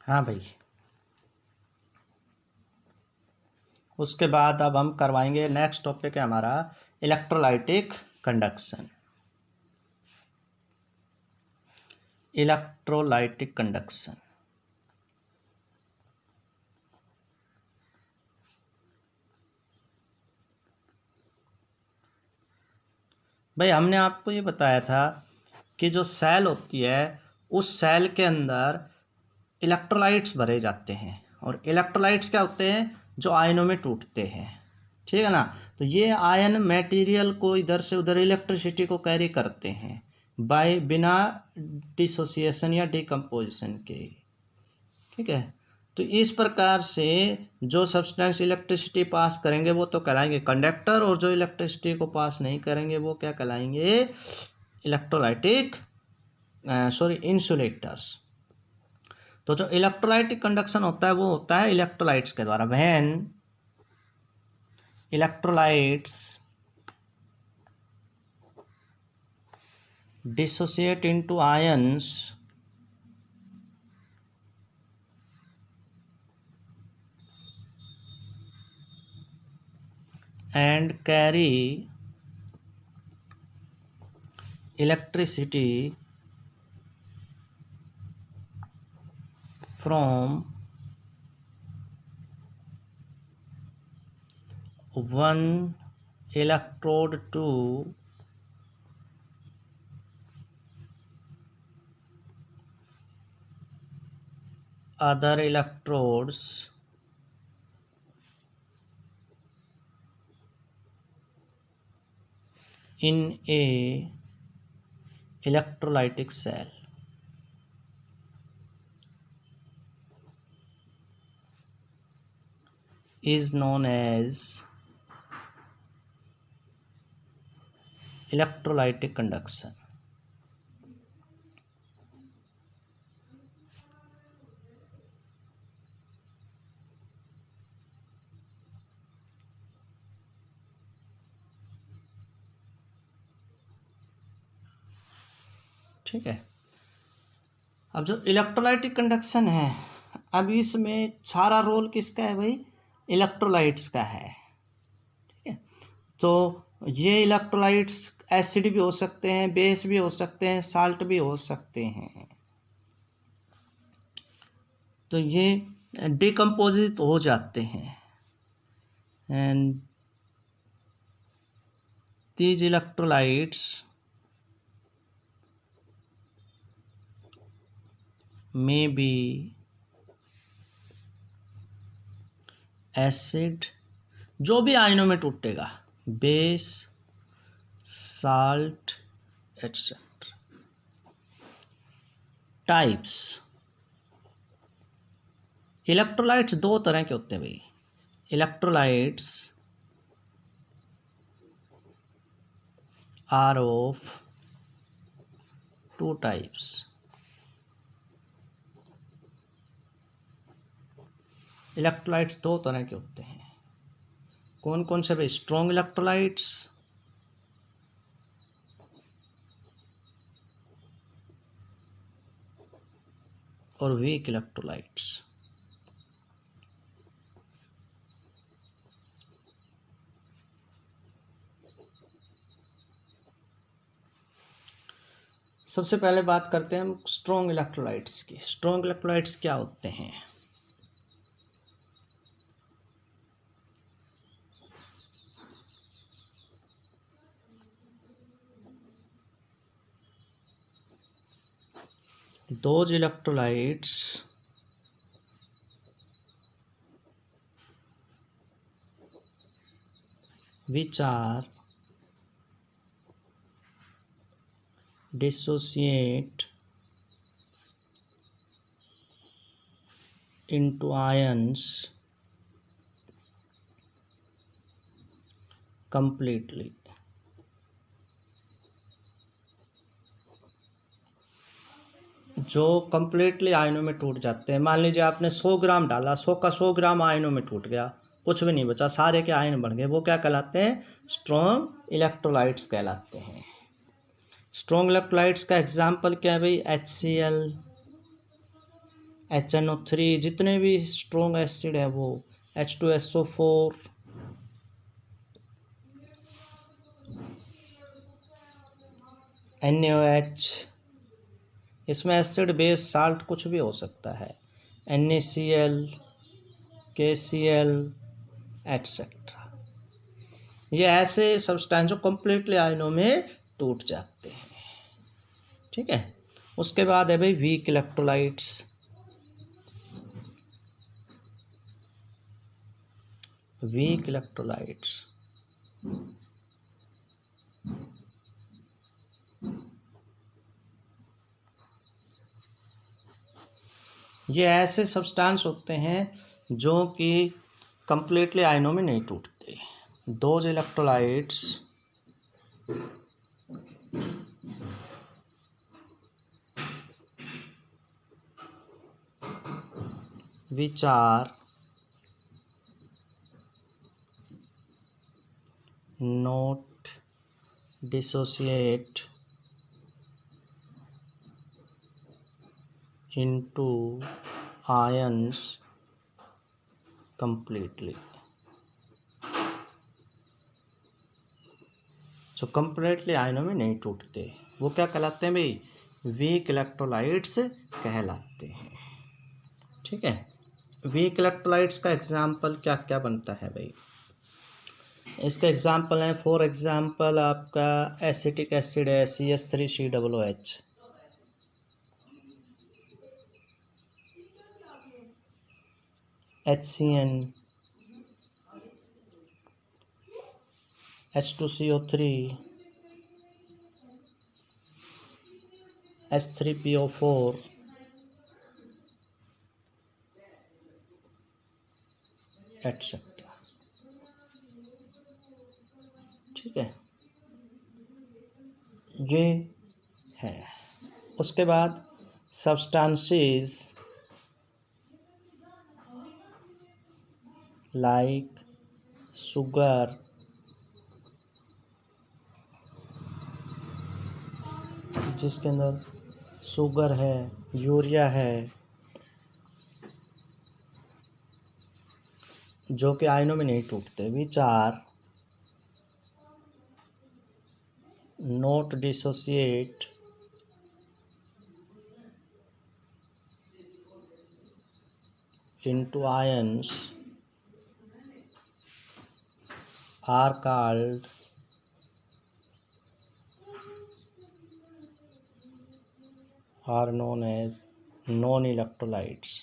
हाँ भाई। उसके बाद अब हम करवाएंगे, नेक्स्ट टॉपिक है हमारा इलेक्ट्रोलाइटिक कंडक्शन। इलेक्ट्रोलाइटिक कंडक्शन भाई, हमने आपको ये बताया था कि जो सेल होती है उस सेल के अंदर इलेक्ट्रोलाइट्स भरे जाते हैं, और इलेक्ट्रोलाइट्स क्या होते हैं, जो आयनों में टूटते हैं। ठीक है ना। तो ये आयन मटेरियल को इधर से उधर इलेक्ट्रिसिटी को कैरी करते हैं बाय बिना डिसोसिएशन या डिकम्पोजिशन के। ठीक है। तो इस प्रकार से जो सब्सटेंस इलेक्ट्रिसिटी पास करेंगे वो तो कहलाएंगे कंडक्टर, और जो इलेक्ट्रिसिटी को पास नहीं करेंगे वो क्या कहलाएंगे, इलेक्ट्रोलाइटिक इंसुलेटर्स। तो जो इलेक्ट्रोलाइटिक कंडक्शन होता है वो होता है इलेक्ट्रोलाइट्स के द्वारा। When electrolytes dissociate into ions and carry electricity from one electrode to other electrodes in a electrolytic cell is known as electrolytic conduction। ठीक है। अब जो इलेक्ट्रोलाइटिक कंडक्शन है, अब इसमें सारा रोल किसका है भाई, इलेक्ट्रोलाइट्स का है। ठीक है। तो ये इलेक्ट्रोलाइट्स एसिड भी हो सकते हैं, बेस भी हो सकते हैं, साल्ट भी हो सकते हैं। तो ये डिकम्पोजिट हो जाते हैं, and these electrolytes may be acid, जो भी आयनों में टूटेगा, base, salt etcetera. Types, electrolytes दो तरह के होते हैं भाई। Electrolytes are of two types. Electrolytes दो तरह के होते हैं। कौन कौन से भाई, स्ट्रॉन्ग इलेक्ट्रोलाइट्स और वीक इलेक्ट्रोलाइट्स। सबसे पहले बात करते हैं हम स्ट्रॉन्ग इलेक्ट्रोलाइट्स की। स्ट्रॉन्ग इलेक्ट्रोलाइट्स क्या होते हैं। those electrolytes which are dissociate into ions completely। जो कंप्लीटली आयनों में टूट जाते हैं। मान लीजिए आपने 100 ग्राम डाला, 100 का 100 ग्राम आयनों में टूट गया, कुछ भी नहीं बचा, सारे के आयन बन गए, वो क्या कहलाते हैं, स्ट्रॉन्ग इलेक्ट्रोलाइट्स कहलाते हैं। स्ट्रॉन्ग इलेक्ट्रोलाइट्स का एग्जाम्पल क्या है भाई, HCl, HNO3, जितने भी स्ट्रॉन्ग एसिड है वो, H2SO4, NaOH, इसमें एसिड बेस साल्ट कुछ भी हो सकता है, NaCl, KCl एटसेट्रा। ये ऐसे सब्सटेंस जो कम्प्लीटली आयनों में टूट जाते हैं। ठीक है, उसके बाद है भाई वीक इलेक्ट्रोलाइट्स। वीक इलेक्ट्रोलाइट्स ये ऐसे सब्सटेंस होते हैं जो कि कंप्लीटली आयनों में नहीं टूटते। Those electrolytes which are not dissociate into ions completely, जो कंप्लीटली आयनों में नहीं टूटते वो क्या कहलाते हैं भाई? वीक इलेक्ट्रोलाइट्स कहलाते हैं। ठीक है, वीक इलेक्ट्रोलाइट्स का एग्जाम्पल क्या क्या बनता है भाई? इसका एग्जाम्पल है, फॉर एग्जाम्पल आपका एसिटिक एसिड है CH3COOH, HCN, H2CO3, H3PO4, etcetera. ठीक है, ये है। उसके बाद सब्सटेंसेस लाइक शुगर, जिसके अंदर शुगर है, यूरिया है, जो कि आयनों में नहीं टूटते, which are not dissociate into ions are called are known as non-electrolytes।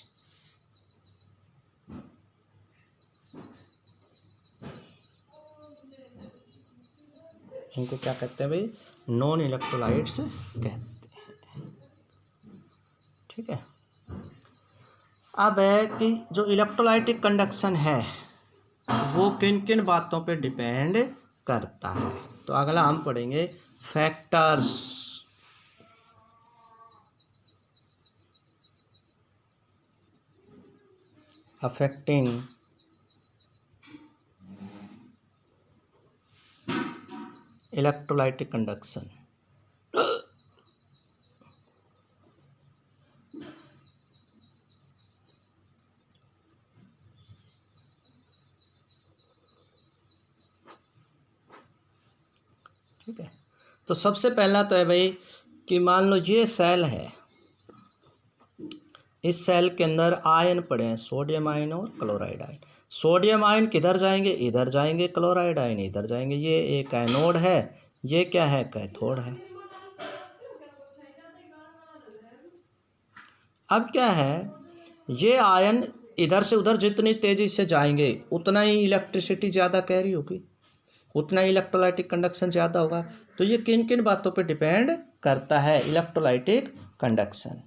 इनको क्या कहते हैं भाई? नॉन इलेक्ट्रोलाइट्स कहते हैं। ठीक है, अब है कि जो इलेक्ट्रोलाइटिक कंडक्शन है वो किन किन बातों पे डिपेंड करता है। तो अगला हम पढ़ेंगे फैक्टर्स अफेक्टिंग इलेक्ट्रोलाइटिक कंडक्शन। ठीक है, तो सबसे पहला तो है भाई कि मान लो ये सेल है, इस सेल के अंदर आयन पड़े हैं, सोडियम आयन और क्लोराइड आयन। सोडियम आयन किधर जाएंगे? इधर जाएंगे, क्लोराइड आयन इधर जाएंगे। ये एक एनोड है, ये क्या है? कैथोड है। अब क्या है, ये आयन इधर से उधर जितनी तेजी से जाएंगे उतना ही इलेक्ट्रिसिटी ज़्यादा कैरी होगी, उतना ही इलेक्ट्रोलाइटिक कंडक्शन ज़्यादा होगा। तो ये किन किन बातों पे डिपेंड करता है इलेक्ट्रोलाइटिक कंडक्शन?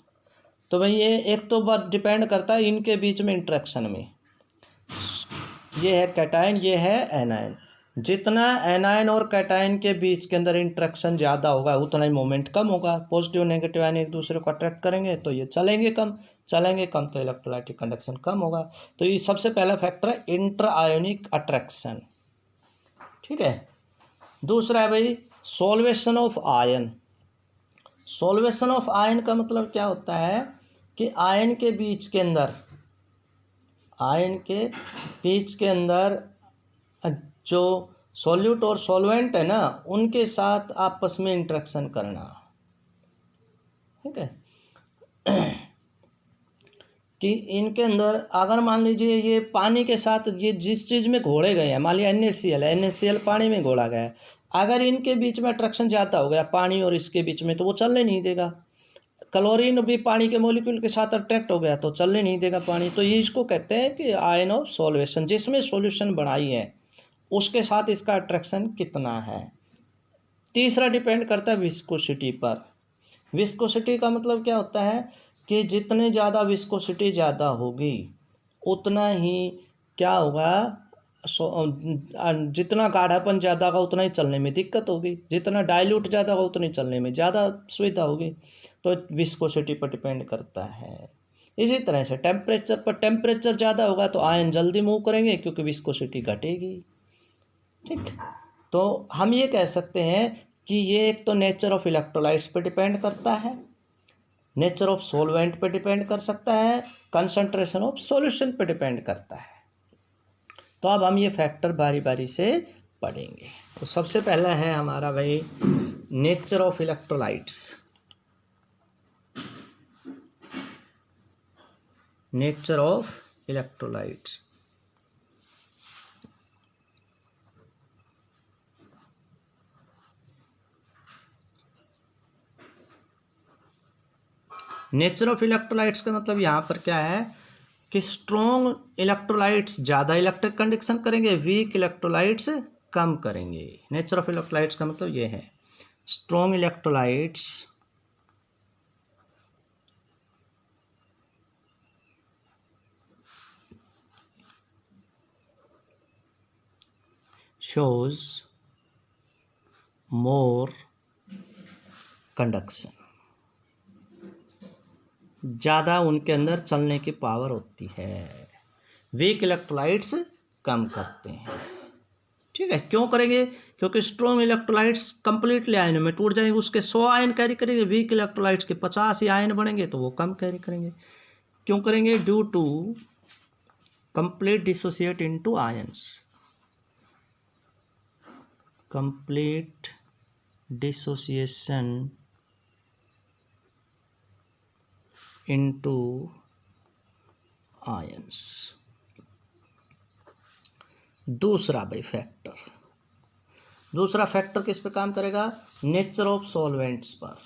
तो भाई ये एक तो बात डिपेंड करता है इनके बीच में इंट्रैक्शन में। ये है कैटायन, ये है एनायन। जितना एनायन और कैटायन के बीच के अंदर इंट्रैक्शन ज़्यादा होगा उतना ही मोमेंट कम होगा। पॉजिटिव नेगेटिव आयन एक दूसरे को अट्रैक्ट करेंगे तो ये चलेंगे कम तो इलेक्ट्रोलाइटिक कंडक्शन कम होगा। तो ये सबसे पहला फैक्टर है इंटर आयोनिक अट्रैक्शन। ठीक है, दूसरा है भाई solvation of ion. Solvation of ion का मतलब क्या होता है कि आयन के बीच के अंदर जो सॉल्यूट और सॉल्वेंट है ना, उनके साथ आपस में इंटरेक्शन करना। ठीक है, कि इनके अंदर अगर मान लीजिए ये पानी के साथ ये जिस चीज़ में घोले गए हैं, मान लिया NaCl है, NaCl पानी में घोला गया है, अगर इनके बीच में अट्रैक्शन ज़्यादा हो गया पानी और इसके बीच में, तो वो चलने नहीं देगा। क्लोरीन भी पानी के मॉलिक्यूल के साथ अट्रैक्ट हो गया तो चलने नहीं देगा पानी। तो ये इसको कहते हैं कि आयन ऑफ सॉल्वेशन, जिसमें सॉल्यूशन बनाई है उसके साथ इसका अट्रैक्शन कितना है। तीसरा डिपेंड करता है विस्कोसिटी पर। विस्कोसिटी का मतलब क्या होता है कि जितने ज़्यादा विस्कोसिटी ज़्यादा होगी उतना ही क्या होगा, जितना गाढ़ापन ज़्यादा होगा उतना ही चलने में दिक्कत होगी, जितना डाइल्यूट ज़्यादा होगा उतनी चलने में ज़्यादा सुविधा होगी। तो विस्कोसिटी पर डिपेंड करता है। इसी तरह से टेम्परेचर पर, टेम्परेचर ज़्यादा होगा तो आयन जल्दी मूव करेंगे क्योंकि विस्कोसिटी घटेगी। ठीक, तो हम ये कह सकते हैं कि ये एक तो नेचर ऑफ इलेक्ट्रोलाइट्स पे डिपेंड करता है, नेचर ऑफ सॉल्वेंट पे डिपेंड कर सकता है, कंसंट्रेशन ऑफ सॉल्यूशन पे डिपेंड करता है। तो अब हम ये फैक्टर बारी बारी से पढ़ेंगे। तो सबसे पहला है हमारा भाई nature of electrolytes. Nature of electrolytes, nature of electrolytes का मतलब यहाँ पर क्या है कि स्ट्रॉन्ग इलेक्ट्रोलाइट्स ज़्यादा इलेक्ट्रिक कंडक्शन करेंगे, वीक इलेक्ट्रोलाइट्स कम करेंगे। नेचर ऑफ इलेक्ट्रोलाइट्स का मतलब ये है, strong electrolytes shows more conduction, ज़्यादा उनके अंदर चलने की पावर होती है। वीक इलेक्ट्रोलाइट्स कम करते हैं। ठीक है, क्यों करेंगे? क्योंकि स्ट्रॉन्ग इलेक्ट्रोलाइट्स कंप्लीटली आयन में टूट जाएंगे, उसके 100 आयन कैरी करेंगे, वीक इलेक्ट्रोलाइट्स के 50 ही आयन बनेंगे तो वो कम कैरी करेंगे। क्यों करेंगे? Due to complete dissociate into ions, complete dissociation into ions. दूसरा भाई फैक्टर, दूसरा फैक्टर किस पे काम करेगा? नेचर ऑफ सॉल्वेंट्स पर।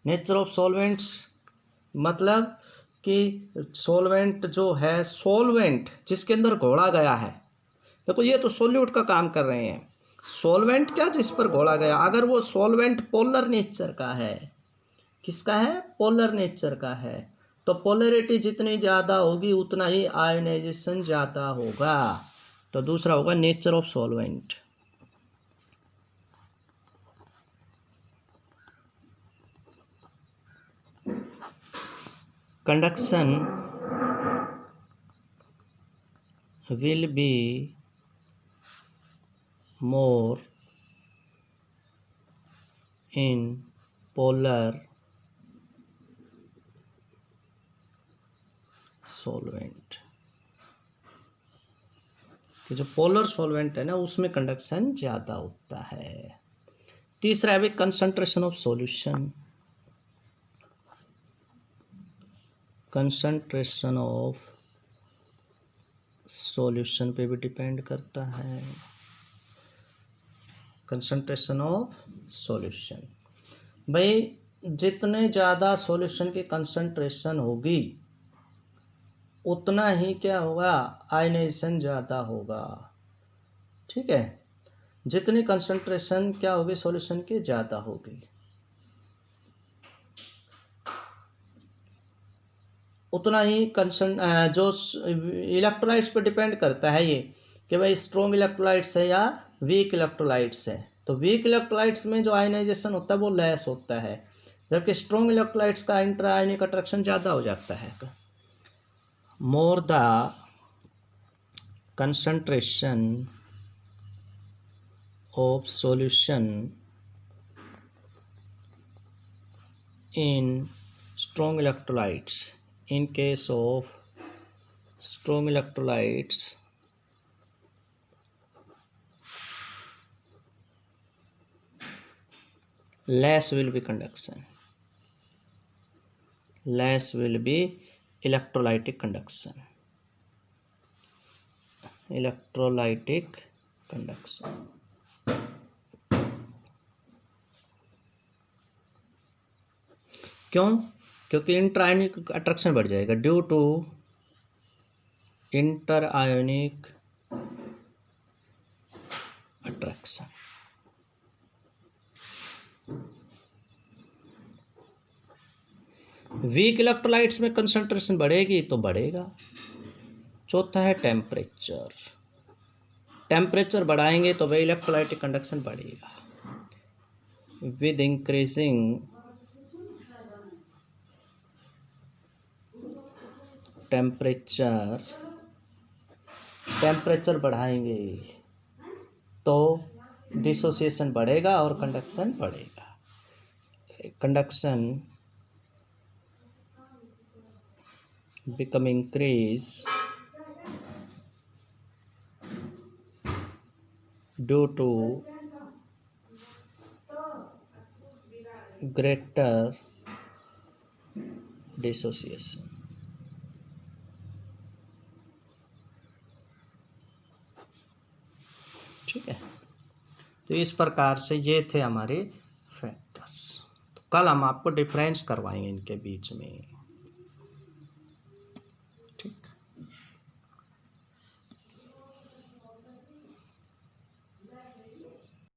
नेचर ऑफ सॉल्वेंट्स मतलब कि सॉल्वेंट जो है, सॉल्वेंट जिसके अंदर घोला गया है, देखो ये तो सोल्यूट का काम कर रहे हैं, सॉल्वेंट क्या जिस पर घोला गया, अगर वो सॉल्वेंट पोलर नेचर का है, किसका है? पोलर नेचर का है, तो पोलरिटी जितनी ज़्यादा होगी उतना ही आयनाइजेशन ज़्यादा होगा। तो दूसरा होगा nature of solvent. Conduction will be more in polar solvent, कि जो पोलर सॉल्वेंट है ना उसमें कंडक्शन ज़्यादा होता है। तीसरा है concentration of solution, concentration of solution पे भी डिपेंड करता है। कंसंट्रेशन ऑफ सॉल्यूशन, भाई जितने ज़्यादा सॉल्यूशन की कंसंट्रेशन होगी उतना ही क्या होगा? आयनाइजेशन ज़्यादा होगा। ठीक है, जितनी कंसंट्रेशन क्या होगी सॉल्यूशन की ज़्यादा होगी उतना ही जो इलेक्ट्रोलाइट्स पर डिपेंड करता है ये कि भाई स्ट्रॉन्ग इलेक्ट्रोलाइट्स है या वीक इलेक्ट्रोलाइट्स है। तो वीक इलेक्ट्रोलाइट्स में जो आयनाइजेशन होता है वो लेस होता है, जबकि स्ट्रॉन्ग इलेक्ट्रोलाइट्स का इंटर आयनिक अट्रैक्शन ज़्यादा हो जाता है। More the concentration of solution in strong electrolytes. In case of strong electrolytes, less will be conduction, less will be electrolytic conduction, electrolytic conduction. क्यों? क्योंकि इंटर आयनिक अट्रैक्शन बढ़ जाएगा due to inter ionic attraction. Weak electrolytes में concentration बढ़ेगी तो बढ़ेगा। चौथा है टेम्परेचर, टेम्परेचर बढ़ाएंगे तो वह इलेक्ट्रोलाइटिक कंडक्शन बढ़ेगा। विद इंक्रीजिंग टेम्परेचर, टेम्परेचर बढ़ाएंगे तो डिसोसिएशन बढ़ेगा और कंडक्शन बढ़ेगा। Conduction become increase due to greater dissociation। ठीक है, तो इस प्रकार से ये थे हमारे फैक्टर्स। तो कल हम आपको डिफरेंस करवाएंगे इनके बीच में।